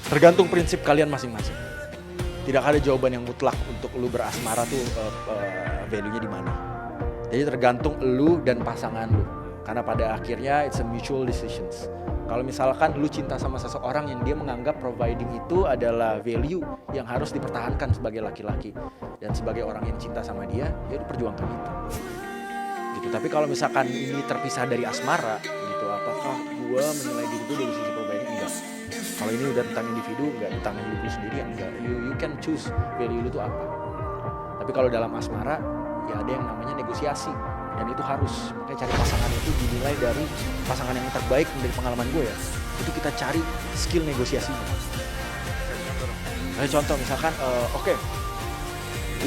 Tergantung prinsip kalian masing-masing. Tidak ada jawaban yang mutlak untuk lu berasmara tuh value-nya di mana. Jadi tergantung lu dan pasangan lu. Karena pada akhirnya it's a mutual decisions. Kalau misalkan lu cinta sama seseorang yang dia menganggap providing itu adalah value yang harus dipertahankan sebagai laki-laki dan sebagai orang yang cinta sama dia, ya lu perjuangkan itu. Gitu. Tapi kalau misalkan ini terpisah dari asmara gitu, apakah gua menilai diri gue dari sisi providing? Enggak. Kalau ini udah tentang individu, enggak tentang hidup lu sendiri, enggak. You can choose value lu tuh apa. Tapi kalau dalam asmara, ya ada yang namanya negosiasi. Dan itu harus, makanya cari pasangan itu dinilai dari pasangan yang terbaik dari pengalaman gue ya. Itu kita cari skill negosiasinya. Nah, contoh misalkan, oke,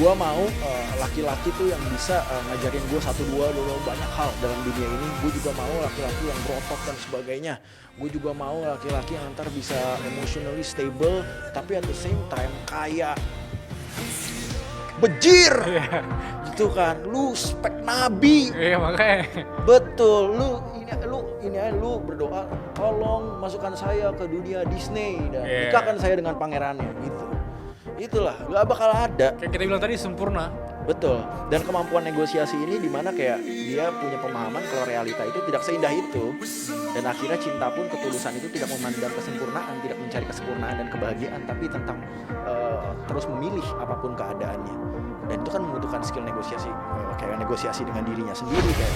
gue mau laki-laki tuh yang bisa ngajarin gue banyak hal dalam dunia ini. Gue juga mau laki-laki yang berotot dan sebagainya. Gue juga mau laki-laki yang ntar bisa emotionally stable, tapi at the same time kaya, bejir, gitu kan. Lu spek nabi. Iya makanya. Betul, lu berdoa, tolong masukkan saya ke dunia Disney dan nikahkan saya dengan pangerannya gitu. Itulah, gak bakal ada. Kayak kita bilang tadi sempurna. Betul. Dan kemampuan negosiasi ini dimana kayak dia punya pemahaman kalau realita itu tidak seindah itu. Dan akhirnya cinta pun, ketulusan itu tidak memandang kesempurnaan, tidak mencari kesempurnaan dan kebahagiaan, tapi tentang terus memilih apapun keadaannya. Dan itu kan membutuhkan skill negosiasi, kayak negosiasi dengan dirinya sendiri kayak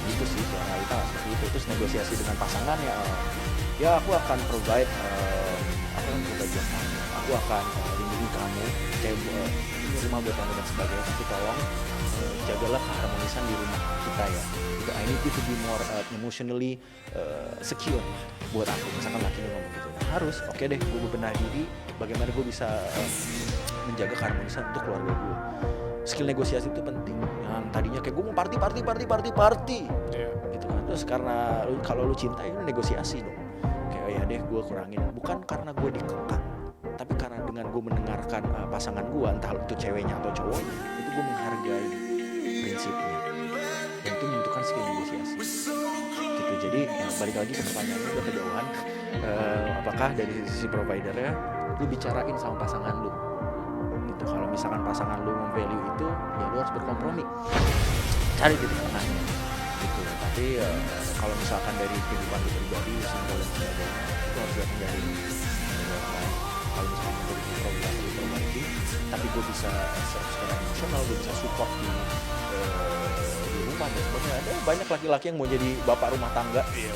gitu sih, kayak realita seperti itu. Terus negosiasi dengan pasangan ya aku akan provide buat kamu, aku akan lindungi kamu, kayak rumah buat kamu dan sebagainya, tapi tolong jagalah keharmonisan di rumah kita ya. Gitu, I need you to be more emotionally secure buat aku. Misalkan laki lu ngomong gitu, harus oke deh, gue bebenah diri bagaimana gue bisa menjaga keharmonisan untuk keluarga gue. Skill negosiasi itu penting. Yang tadinya kayak gue mau party gitu kan. Terus karena kalau lu cinta itu negosiasi dong. Kayak ya deh gue kurangin, bukan karena gue dikekang, tapi karena dengan gue mendengarkan pasangan gue, entah itu ceweknya atau cowoknya, itu gue menghargai prinsipnya, dan itu membutuhkan skill negosiasi gitu. Jadi balik lagi ke pertanyaannya, udah kejauhan. Apakah dari sisi providernya lu bicarain sama pasangan lu gitu. Kalau misalkan pasangan lu memvalue itu, ya lu harus berkompromi, cari titik tengahnya gitu. Tapi kalau misalkan dari kehidupan lu pribadi, single dan sebagainya, itu harus datang dari kalau misalkan dari providing, tapi gue bisa serve secara emosional, gue bisa support di rumah dan sebagainya. Ada banyak laki-laki yang mau jadi bapak rumah tangga. Iya.